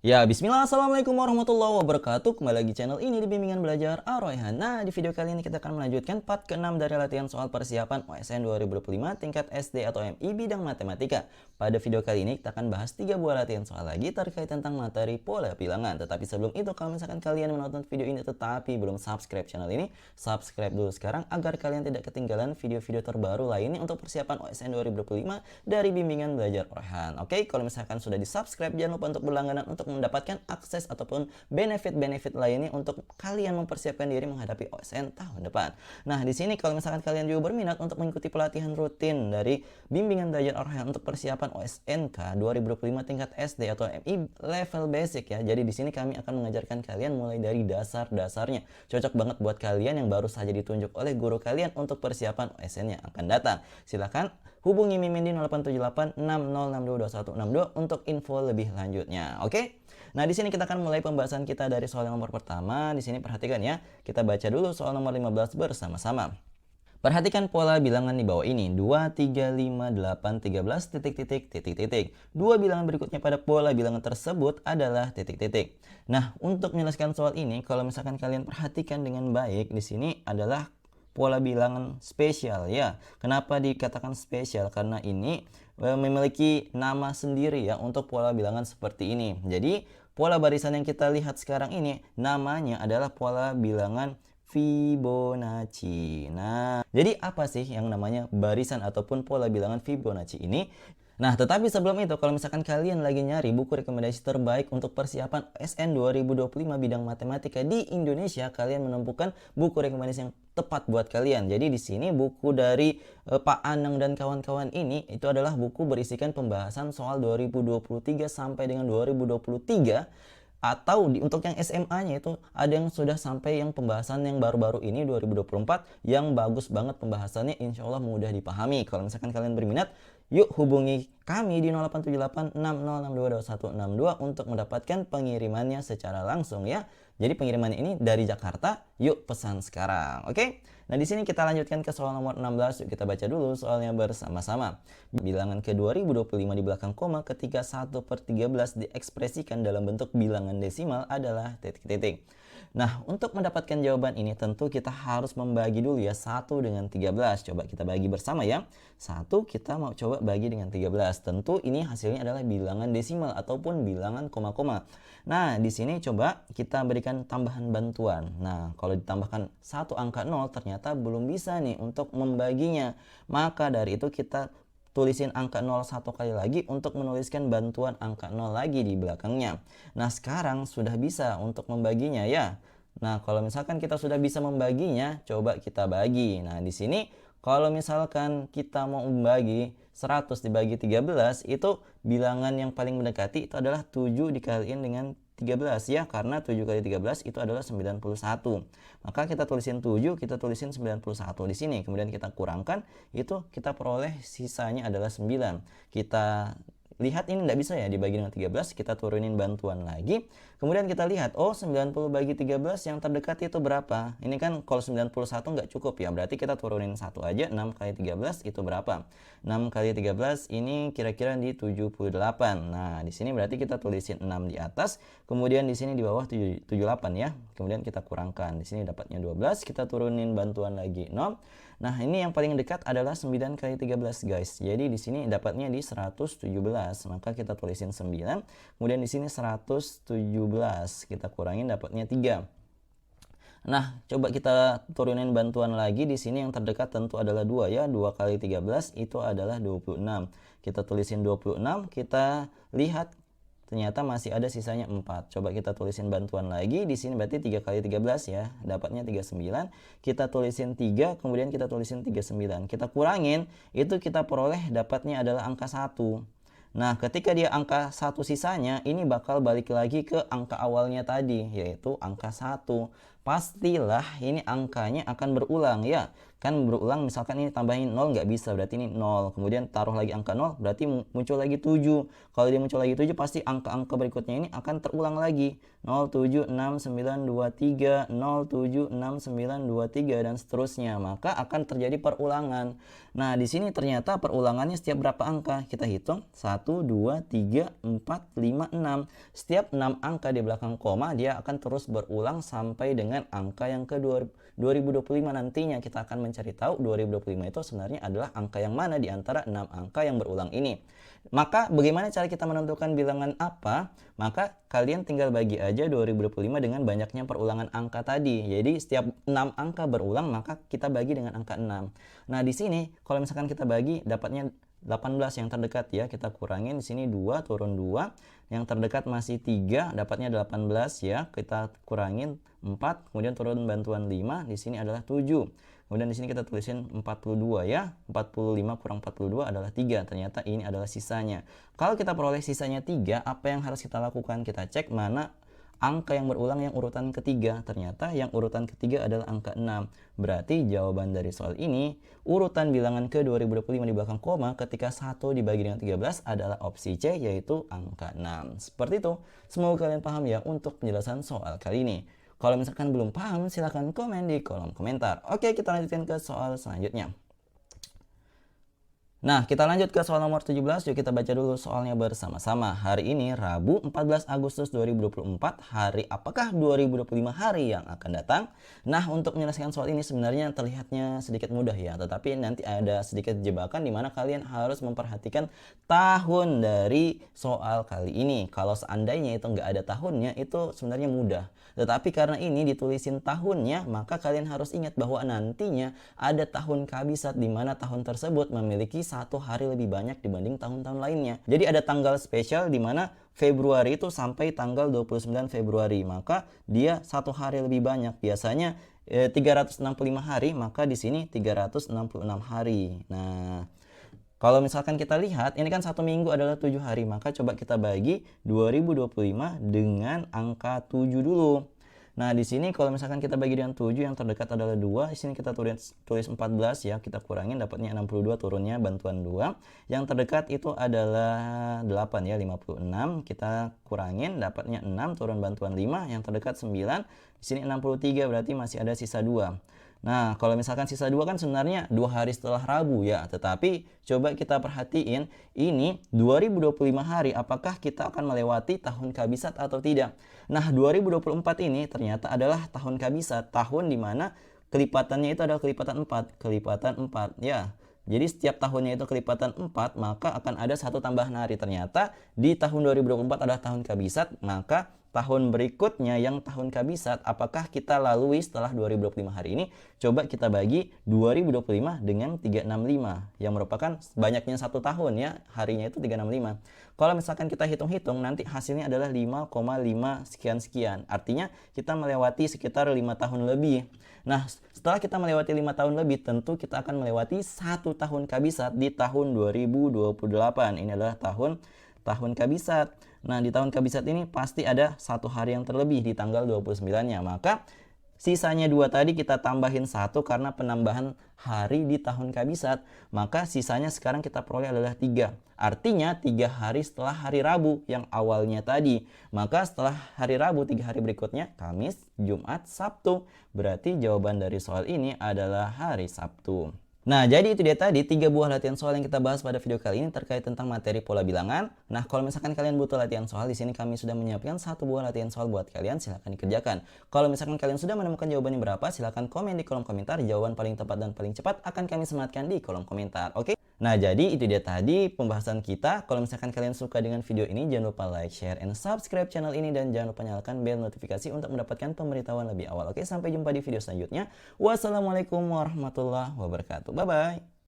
Ya, bismillah, assalamualaikum warahmatullahi wabarakatuh. Kembali lagi channel ini di Bimbingan Belajar Ar-Rayhan. Nah, di video kali ini kita akan melanjutkan part ke-6 dari latihan soal persiapan OSN 2025 tingkat SD atau MI bidang matematika. Pada video kali ini kita akan bahas 3 buah latihan soal lagi terkait tentang materi pola bilangan. Tetapi sebelum itu, kalau misalkan kalian menonton video ini tetapi belum subscribe channel ini, subscribe dulu sekarang agar kalian tidak ketinggalan video-video terbaru lainnya untuk persiapan OSN 2025 dari Bimbingan Belajar Ar-Rayhan. Oke, kalau misalkan sudah di subscribe, jangan lupa untuk berlangganan untuk mendapatkan akses ataupun benefit-benefit lainnya untuk kalian mempersiapkan diri menghadapi OSN tahun depan. Nah, di sini kalau misalkan kalian juga berminat untuk mengikuti pelatihan rutin dari Bimbingan Belajar Ar-Rayhan untuk persiapan OSNK 2025 tingkat SD atau MI level basic ya. Jadi di sini kami akan mengajarkan kalian mulai dari dasar-dasarnya. Cocok banget buat kalian yang baru saja ditunjuk oleh guru kalian untuk persiapan OSN yang akan datang. Silahkan hubungi Mimin di 0878 6062 2162 untuk info lebih lanjutnya. Oke? Nah, di sini kita akan mulai pembahasan kita dari soal nomor pertama. Di sini perhatikan ya. Kita baca dulu soal nomor 15 bersama-sama. Perhatikan pola bilangan di bawah ini. 2, 3, 5, 8, 13, titik, titik, titik, titik. Dua bilangan berikutnya pada pola bilangan tersebut adalah titik, titik. Nah, untuk menyelesaikan soal ini, kalau misalkan kalian perhatikan dengan baik, di sini adalah pola bilangan spesial ya. Kenapa dikatakan spesial? Karena ini memiliki nama sendiri ya untuk pola bilangan seperti ini. Jadi pola barisan yang kita lihat sekarang ini namanya adalah pola bilangan Fibonacci. Nah, jadi apa sih yang namanya barisan ataupun pola bilangan Fibonacci ini? Nah, tetapi sebelum itu, kalau misalkan kalian lagi nyari buku rekomendasi terbaik untuk persiapan SN 2025 bidang matematika di Indonesia, kalian menemukan buku rekomendasi yang tepat buat kalian. Jadi di sini buku dari Pak Anang dan kawan-kawan ini itu adalah buku berisikan pembahasan soal 2023 sampai dengan 2023. Atau untuk yang SMA-nya itu ada yang sudah sampai yang pembahasan yang baru-baru ini 2024 yang bagus banget pembahasannya, insya Allah mudah dipahami. Kalau misalkan kalian berminat, yuk hubungi kami di 0878 6062 2162 untuk mendapatkan pengirimannya secara langsung ya. Jadi pengirimannya ini dari Jakarta, yuk pesan sekarang, oke? Nah, di sini kita lanjutkan ke soal nomor 16. Yuk kita baca dulu soalnya bersama-sama. Bilangan ke 2025 di belakang koma ketika 1/13 diekspresikan dalam bentuk bilangan desimal adalah titik-titik. Nah, untuk mendapatkan jawaban ini tentu kita harus membagi dulu ya 1 dengan 13. Coba kita bagi bersama ya. 1 kita mau coba bagi dengan 13. Tentu ini hasilnya adalah bilangan desimal ataupun bilangan koma-koma. Nah, di sini coba kita berikan tambahan bantuan. Nah, kalau ditambahkan satu angka 0 ternyata belum bisa nih untuk membaginya. Maka dari itu kita tulisin angka 0 satu kali lagi untuk menuliskan bantuan angka 0 lagi di belakangnya. Nah, sekarang sudah bisa untuk membaginya ya. Nah, kalau misalkan kita sudah bisa membaginya, coba kita bagi. Nah, di sini kalau misalkan kita mau membagi 100 dibagi 13, itu bilangan yang paling mendekati itu adalah 7 dikaliin dengan 13 ya, karena 7 kali 13 itu adalah 91. Maka kita tulisin 7, kita tulisin 91 di sini. Kemudian kita kurangkan, itu kita peroleh sisanya adalah 9. Kita lihat ini tidak bisa ya dibagi dengan 13, kita turunin bantuan lagi. Kemudian kita lihat, oh 90 bagi 13 yang terdekat itu berapa? Ini kan kalau 91 nggak cukup ya, berarti kita turunin 1 aja, 6 kali 13 itu berapa? 6 kali 13 ini kira-kira di 78. Nah, di sini berarti kita tulisin 6 di atas, kemudian di sini di bawah 78 ya. Kemudian kita kurangkan, di sini dapatnya 12, kita turunin bantuan lagi 0. Nah, ini yang paling dekat adalah 9 kali 13 guys. Jadi di sini dapatnya di 117. Maka kita tulisin 9. Kemudian di sini 117. Kita kurangin dapatnya 3. Nah, coba kita turunin bantuan lagi. Di sini yang terdekat tentu adalah 2 ya. 2 kali 13 itu adalah 26. Kita tulisin 26, kita lihat ternyata masih ada sisanya 4. Coba kita tulisin bantuan lagi. Di sini berarti 3 kali 13 ya. Dapatnya 39. Kita tulisin 3, kemudian kita tulisin 39. Kita kurangin, itu kita peroleh dapatnya adalah angka 1. Nah, ketika dia angka 1 sisanya, ini bakal balik lagi ke angka awalnya tadi, yaitu angka 1. pastilah ini angkanya akan berulang ya. Kan berulang, misalkan ini tambahin 0 nggak bisa, berarti ini 0. Kemudian taruh lagi angka 0, berarti muncul lagi 7. Kalau dia muncul lagi 7, pasti angka-angka berikutnya ini akan terulang lagi. 076923, 076923 dan seterusnya. Maka akan terjadi perulangan. Nah, di sini ternyata perulangannya setiap berapa angka? Kita hitung 1, 2, 3, 4, 5, 6. Setiap 6 angka di belakang koma dia akan terus berulang sampai dengan angka yang ke 2025 nantinya. Kita akan mencari tahu 2025 itu sebenarnya adalah angka yang mana di antara 6 angka yang berulang ini. Maka bagaimana cara kita menentukan bilangan apa? Maka kalian tinggal bagi aja 2025 dengan banyaknya perulangan angka tadi. Jadi setiap 6 angka berulang maka kita bagi dengan angka 6. Nah, di sini kalau misalkan kita bagi dapatnya 18 yang terdekat ya, kita kurangin di sini 2 turun 2, yang terdekat masih 3, dapatnya 18 ya, kita kurangin 4, kemudian turun bantuan 5, di sini adalah 7. Kemudian di sini kita tulisin 42 ya, 45 kurang 42 adalah 3, ternyata ini adalah sisanya. Kalau kita peroleh sisanya 3, apa yang harus kita lakukan? Kita cek mana angka yang berulang yang urutan ketiga. Ternyata yang urutan ketiga adalah angka 6. Berarti jawaban dari soal ini, urutan bilangan ke 2025 di belakang koma ketika 1 dibagi dengan 13 adalah opsi C, yaitu angka 6. Seperti itu. Semoga kalian paham ya untuk penjelasan soal kali ini. Kalau misalkan belum paham, silahkan komen di kolom komentar. Oke, kita lanjutkan ke soal selanjutnya. Nah, kita lanjut ke soal nomor 17. Yuk kita baca dulu soalnya bersama-sama. Hari ini Rabu 14 Agustus 2024. Hari apakah 2025 hari yang akan datang? Nah, untuk menyelesaikan soal ini sebenarnya terlihatnya sedikit mudah ya. Tetapi nanti ada sedikit jebakan di mana kalian harus memperhatikan tahun dari soal kali ini. Kalau seandainya itu nggak ada tahunnya, itu sebenarnya mudah. Tetapi karena ini ditulisin tahunnya, maka kalian harus ingat bahwa nantinya ada tahun kabisat di mana tahun tersebut memiliki 1 hari lebih banyak dibanding tahun-tahun lainnya. Jadi ada tanggal spesial di mana Februari itu sampai tanggal 29 Februari, maka dia 1 hari lebih banyak. Biasanya 365 hari, maka di sini 366 hari. Nah, kalau misalkan kita lihat, ini kan 1 minggu adalah 7 hari, maka coba kita bagi 2025 dengan angka 7 dulu. Nah, di sini kalau misalkan kita bagi dengan 7, yang terdekat adalah 2. Di sini kita tulis 14 ya, kita kurangin dapatnya 62, turunnya bantuan 2. Yang terdekat itu adalah 8 ya, 56. Kita kurangin dapatnya 6, turun bantuan 5. Yang terdekat 9. Di sini 63, berarti masih ada sisa 2. Nah, kalau misalkan sisa 2 kan sebenarnya 2 hari setelah Rabu ya. Tetapi coba kita perhatiin ini 2025 hari, apakah kita akan melewati tahun kabisat atau tidak. Nah, 2024 ini ternyata adalah tahun kabisat, tahun dimana kelipatannya itu adalah kelipatan 4. Kelipatan 4 ya. Jadi setiap tahunnya itu kelipatan 4, maka akan ada 1 tambahan hari. Ternyata di tahun 2024 adalah tahun kabisat, maka tahun berikutnya yang tahun kabisat, apakah kita lalui setelah 2025 hari ini? Coba kita bagi 2025 dengan 365, yang merupakan banyaknya 1 tahun ya, harinya itu 365. Kalau misalkan kita hitung-hitung, nanti hasilnya adalah 5,5 sekian-sekian. Artinya kita melewati sekitar 5 tahun lebih. Nah, setelah kita melewati 5 tahun lebih, tentu kita akan melewati 1 tahun kabisat di tahun 2028. Ini adalah tahun kabisat. Nah, di tahun kabisat ini pasti ada 1 hari yang terlebih di tanggal 29-nya. Maka sisanya 2 tadi kita tambahin 1 karena penambahan hari di tahun kabisat. Maka sisanya sekarang kita peroleh adalah 3. Artinya 3 hari setelah hari Rabu yang awalnya tadi. Maka setelah hari Rabu 3 hari berikutnya Kamis, Jumat, Sabtu. Berarti jawaban dari soal ini adalah hari Sabtu. Nah, jadi itu dia tadi 3 buah latihan soal yang kita bahas pada video kali ini terkait tentang materi pola bilangan. Nah, kalau misalkan kalian butuh latihan soal, di sini kami sudah menyiapkan 1 buah latihan soal buat kalian, silahkan dikerjakan. Kalau misalkan kalian sudah menemukan jawabannya berapa, silahkan komen di kolom komentar. Jawaban paling tepat dan paling cepat akan kami sematkan di kolom komentar. Oke? Nah, jadi itu dia tadi pembahasan kita. Kalau misalkan kalian suka dengan video ini, jangan lupa like, share, and subscribe channel ini. Dan jangan lupa nyalakan bel notifikasi untuk mendapatkan pemberitahuan lebih awal. Oke, sampai jumpa di video selanjutnya. Wassalamualaikum warahmatullahi wabarakatuh. Bye-bye.